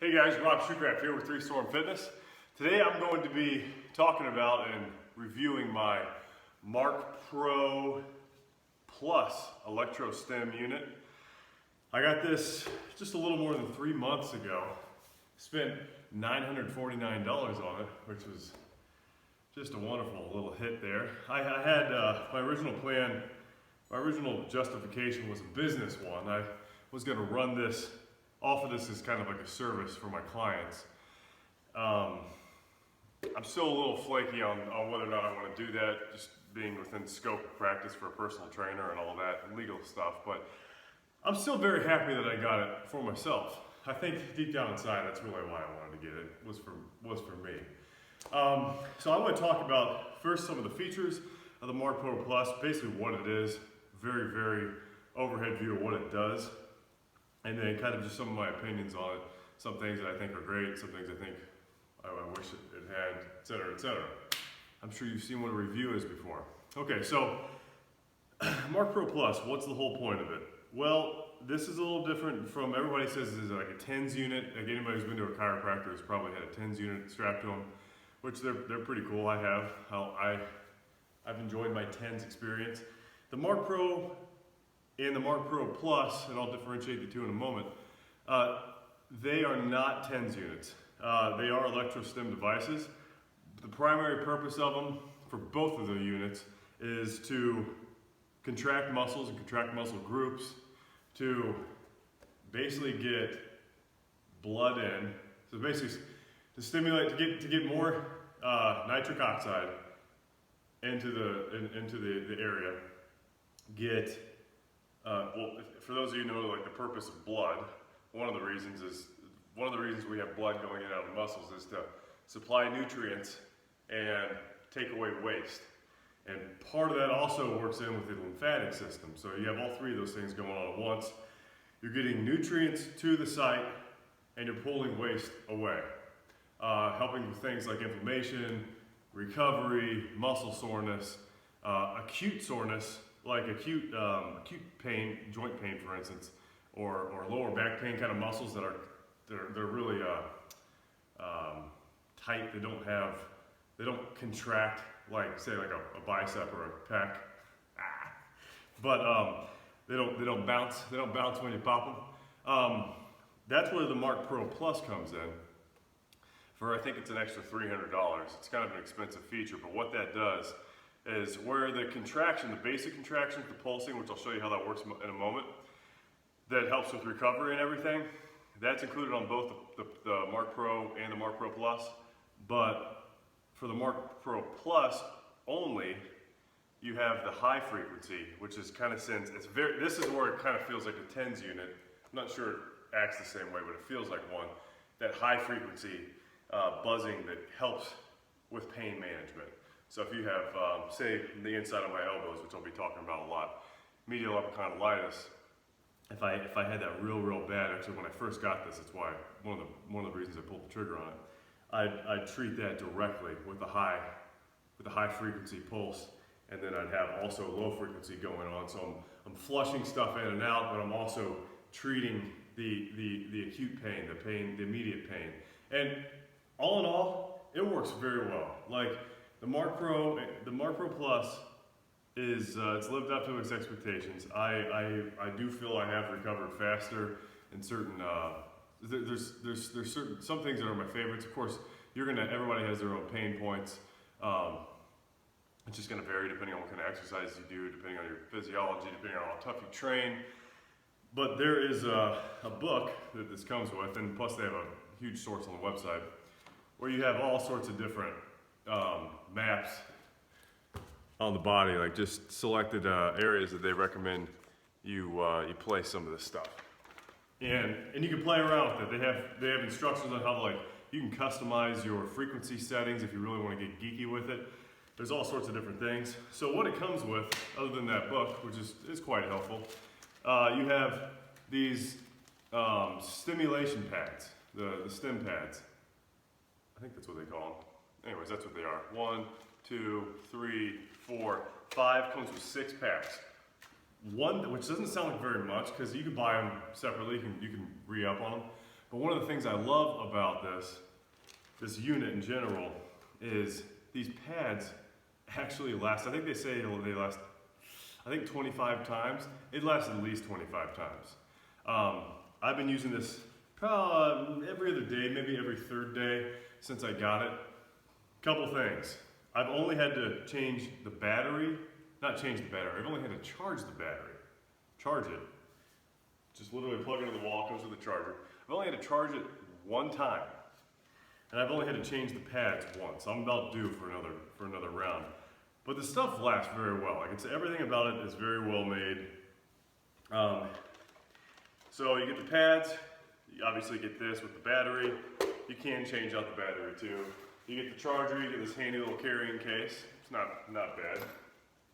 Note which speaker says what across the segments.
Speaker 1: Hey guys, Rob Shoecraft here with 3 Storm Fitness. Today I'm going to be talking about and reviewing my Marc Pro Plus Electro Stim unit. I got this just a little more than 3 months ago. Spent $949 on it, which was just a wonderful little hit there. I had my original plan, my original justification was a business one. I was going to run this, offer this as kind of like a service for my clients. I'm still a little flaky on whether or not I want to do that, just being within scope of practice for a personal trainer and all that legal stuff, but I'm still very happy that I got it for myself. I think deep down inside that's really why I wanted to get it, was for me. So I want to talk about first some of the features of the Marc Pro Plus, basically what it is, very overhead view of what it does, and then kind of just some of my opinions on it, some things that I think are great, some things I think I wish it had, etc., etc. I'm sure you've seen what a review is before. Okay, so Marc Pro Plus, what's the whole point of it? Well, this is a little different from, everybody says this is like a TENS unit. Like anybody who's been to a chiropractor has probably had a TENS unit strapped to them, which they're pretty cool. I have. I've enjoyed my TENS experience. The Marc Pro and the Marc Pro Plus, and I'll differentiate the two in a moment, they are not TENS units. They are electro stim devices. The primary purpose of them, for both of the units, is to contract muscles and contract muscle groups, to basically get blood in. So basically, to stimulate, to get more nitric oxide into the area. Get well, for those of you who know like the purpose of blood, one of the reasons we have blood going in and out of the muscles is to supply nutrients and take away waste. And part of that also works in with the lymphatic system. So you have all three of those things going on at once. You're getting nutrients to the site and you're pulling waste away. Helping with things like inflammation, recovery, muscle soreness, acute soreness, like acute pain, joint pain for instance, or lower back pain kind of muscles that they're really tight. They don't contract like say like a bicep or a pec, but they don't bounce when you pop them. That's where the Marc Pro Plus comes in. For I think it's an extra $300. It's kind of an expensive feature, but what that does is where the contraction, the basic contraction, the pulsing, which I'll show you how that works in a moment, that helps with recovery and everything, that's included on both the Marc Pro and the Marc Pro Plus. But for the Marc Pro Plus only, you have the high frequency, which is kind of this is where it kind of feels like a TENS unit. I'm not sure it acts the same way, but it feels like one. That high frequency buzzing that helps with pain management. So if you have, say, the inside of my elbows, which I'll be talking about a lot, medial epicondylitis, if I had that real bad, actually when I first got this, it's why one of the reasons I pulled the trigger on it, I'd treat that directly with a high frequency pulse, and then I'd have also low frequency going on. So I'm flushing stuff in and out, but I'm also treating the acute pain, the immediate pain. And all in all, it works very well. Like the Marc Pro Plus is it's lived up to its expectations. I do feel I have recovered faster in certain. There's some things that are my favorites. Of course, everybody has their own pain points. It's just going to vary depending on what kind of exercise you do, depending on your physiology, depending on how tough you train. But there is a book that this comes with, and plus they have a huge source on the website, where you have all sorts of different maps on the body, like just selected areas that they recommend you place some of this stuff. And you can play around with it. They have instructions on how you can customize your frequency settings if you really want to get geeky with it. There's all sorts of different things. So what it comes with, other than that book, which is quite helpful, you have these stimulation pads, the stim pads. I think that's what they call them. Anyways, that's what they are. 1, 2, 3, 4, 5 comes with 6 packs. One, which doesn't sound like very much because you can buy them separately, you can re-up on them. But one of the things I love about this unit in general is these pads actually last, I think they say they last, I think 25 times. It lasts at least 25 times. I've been using this every other day, maybe every third day since I got it. Couple things. I've only had to change the battery, not change the battery, I've only had to charge the battery. Charge it. Just literally plug it into the wall, comes with a charger. I've only had to charge it one time. And I've only had to change the pads once. I'm about due for another round. But the stuff lasts very well. Like everything about it is very well made. So you get the pads, you obviously get this with the battery. You can change out the battery too. You get the charger, you get this handy little carrying case. It's not bad.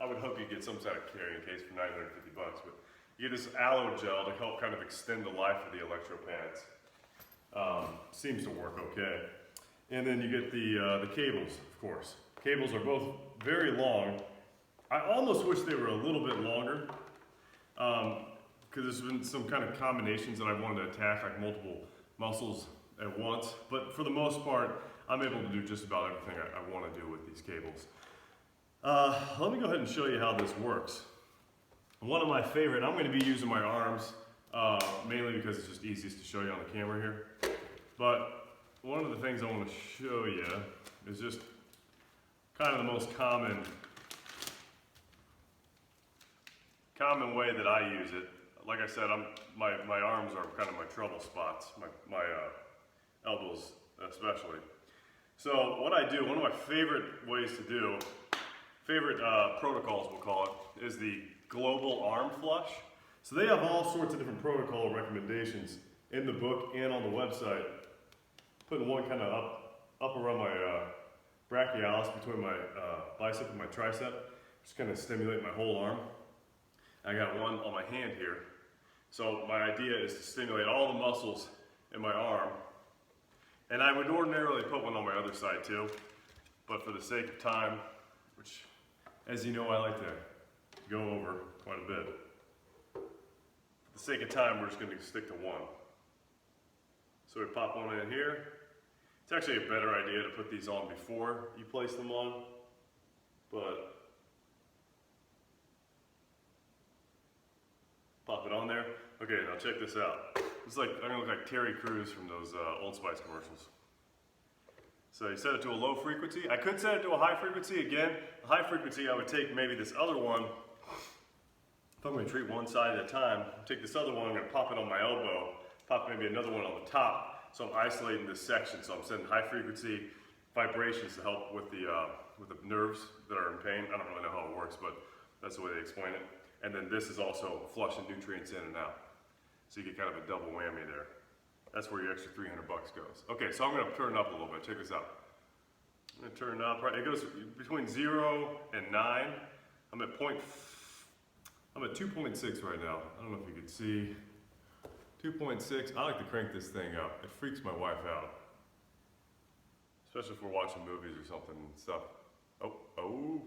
Speaker 1: I would hope you get some sort of carrying case for 950 bucks, but you get this aloe gel to help kind of extend the life of the electro pads. Seems to work okay. And then you get the cables, of course. Cables are both very long. I almost wish they were a little bit longer, because there's been some kind of combinations that I wanted to attack, like multiple muscles at once. But for the most part, I'm able to do just about everything I want to do with these cables. Let me go ahead and show you how this works. One of my favorite, I'm going to be using my arms, mainly because it's just easiest to show you on the camera here. But one of the things I want to show you is just kind of the most common way that I use it. Like I said, my arms are kind of my trouble spots, my elbows especially. So what I do, one of my favorite ways to do, protocols we'll call it, is the global arm flush. So they have all sorts of different protocol recommendations in the book and on the website. Putting one kind of up around my brachialis, between my bicep and my tricep, just kind of stimulate my whole arm. I got one on my hand here. So my idea is to stimulate all the muscles in my arm. And I would ordinarily put one on my other side too, but for the sake of time, which, as you know, I like to go over quite a bit. For the sake of time, we're just going to stick to one. So we pop one in here. It's actually a better idea to put these on before you place them on, but pop it on there. Okay, now check this out. It's like, I'm gonna look like Terry Crews from those Old Spice commercials. So you set it to a low frequency. I could set it to a high frequency. Again, the high frequency, I would take maybe this other one. If I'm gonna treat one side at a time, take this other one, I'm gonna pop it on my elbow, pop maybe another one on the top. So I'm isolating this section. So I'm sending high frequency vibrations to help with the nerves that are in pain. I don't really know how it works, but that's the way they explain it. And then this is also flushing nutrients in and out. So you get kind of a double whammy there. That's where your extra 300 bucks goes. Okay, so I'm gonna turn it up a little bit. Check this out. I'm gonna turn it up, right? It goes between 0 and 9. I'm at 2.6 right now. I don't know if you can see. 2.6, I like to crank this thing up. It freaks my wife out. Especially if we're watching movies or something and stuff. Oh,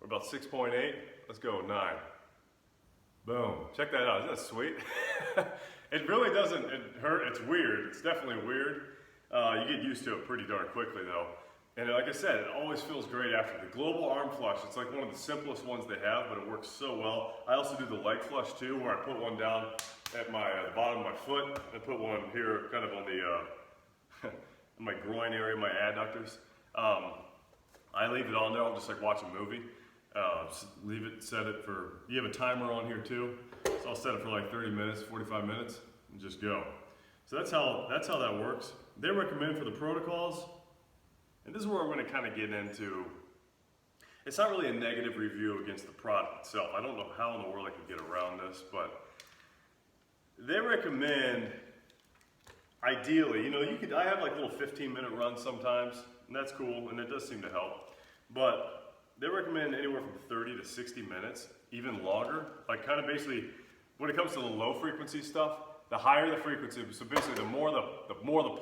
Speaker 1: we're about 6.8. Let's go, 9. Boom, check that out, isn't that sweet? It really doesn't hurt, it's weird. It's definitely weird. You get used to it pretty darn quickly though. And like I said, it always feels great after. The global arm flush, it's like one of the simplest ones they have, but it works so well. I also do the leg flush too, where I put one down at the bottom of my foot, and put one here kind of on the my groin area, my adductors. I leave it on there, I'll just like watch a movie. Just leave it, set it for, you have a timer on here too, so I'll set it for like 30 minutes, 45 minutes, and just go. So that's how that works. They recommend for the protocols, and this is where I'm going to kind of get into, it's not really a negative review against the product itself. I don't know how in the world I can get around this, but they recommend, ideally, you know, I have like little 15-minute runs sometimes, and that's cool, and it does seem to help, but they recommend anywhere from 30 to 60 minutes, even longer. Like kind of basically, when it comes to the low frequency stuff, the higher the frequency, so basically the more the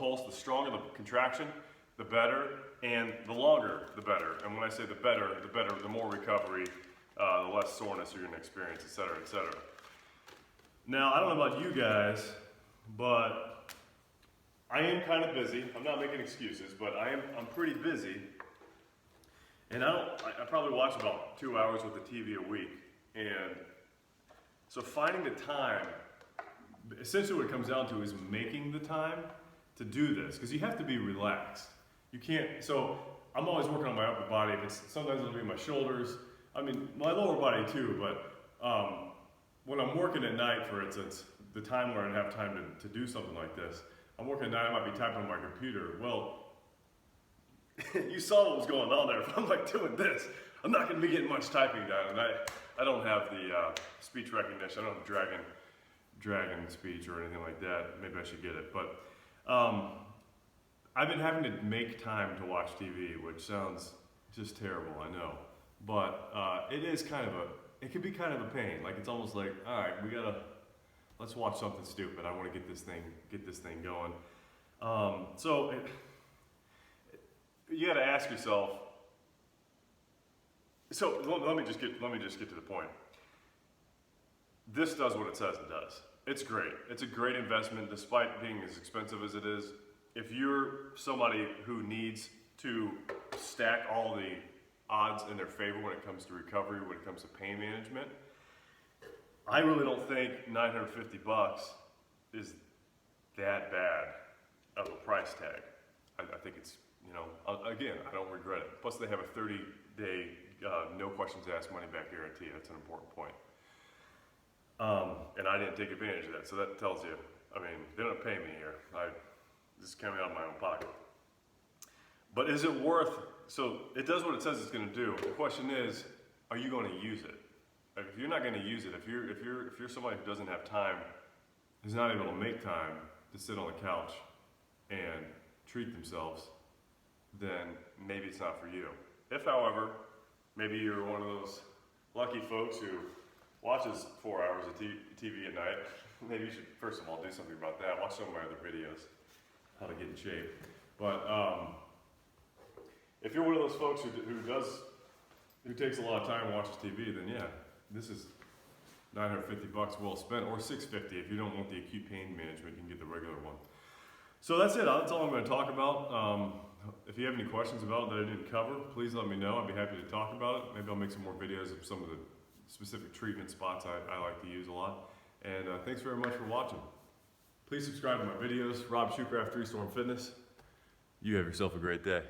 Speaker 1: pulse, the stronger the contraction, the better, and the longer, the better. And when I say the better, the more recovery, the less soreness you're gonna experience, et cetera, et cetera. Now, I don't know about you guys, but I am kind of busy. I'm not making excuses, but I'm pretty busy. And I probably watch about 2 hours with the TV a week. And so finding the time, essentially what it comes down to is making the time to do this, because you have to be relaxed. You can't, so I'm always working on my upper body. Sometimes it'll be my shoulders, I mean, my lower body too, but when I'm working at night, for instance, the time where I have time to do something like this, I'm working at night, I might be typing on my computer. Well, you saw what was going on there. If I'm like doing this, I'm not going to be getting much typing done. And I don't have the speech recognition. I don't have dragon speech or anything like that. Maybe I should get it. But I've been having to make time to watch TV, which sounds just terrible, I know. But it is it can be kind of a pain. Like, it's almost like, all right, let's watch something stupid. I want to get this thing going. So you got to ask yourself. So let me just get to the point. This does what it says it does. It's great. It's a great investment, despite being as expensive as it is. If you're somebody who needs to stack all the odds in their favor when it comes to recovery, when it comes to pain management, I really don't think $950 is that bad of a price tag. I think it's, again, I don't regret it. Plus they have a 30-day no questions asked money back guarantee. That's an important point. And I didn't take advantage of that. So that tells you, they don't pay me here. This is coming out of my own pocket. But is it worth, so it does what it says it's going to do. The question is, are you going to use it? If you're not going to use it, if you're somebody who doesn't have time, who's not able to make time to sit on the couch and treat themselves, then maybe it's not for you. If, however, maybe you're one of those lucky folks who watches 4 hours of TV at night, maybe you should, first of all, do something about that. Watch some of my other videos, how to get in shape. But if you're one of those folks who takes a lot of time and watches TV, then yeah, this is $950 well spent, or $650 if you don't want the acute pain management. You can get the regular one. So that's it. That's all I'm going to talk about. If you have any questions about it that I didn't cover, please let me know. I'd be happy to talk about it. Maybe I'll make some more videos of some of the specific treatment spots I like to use a lot. And thanks very much for watching. Please subscribe to my videos. Rob Shoecraft, 3 Storm Fitness. You have yourself a great day.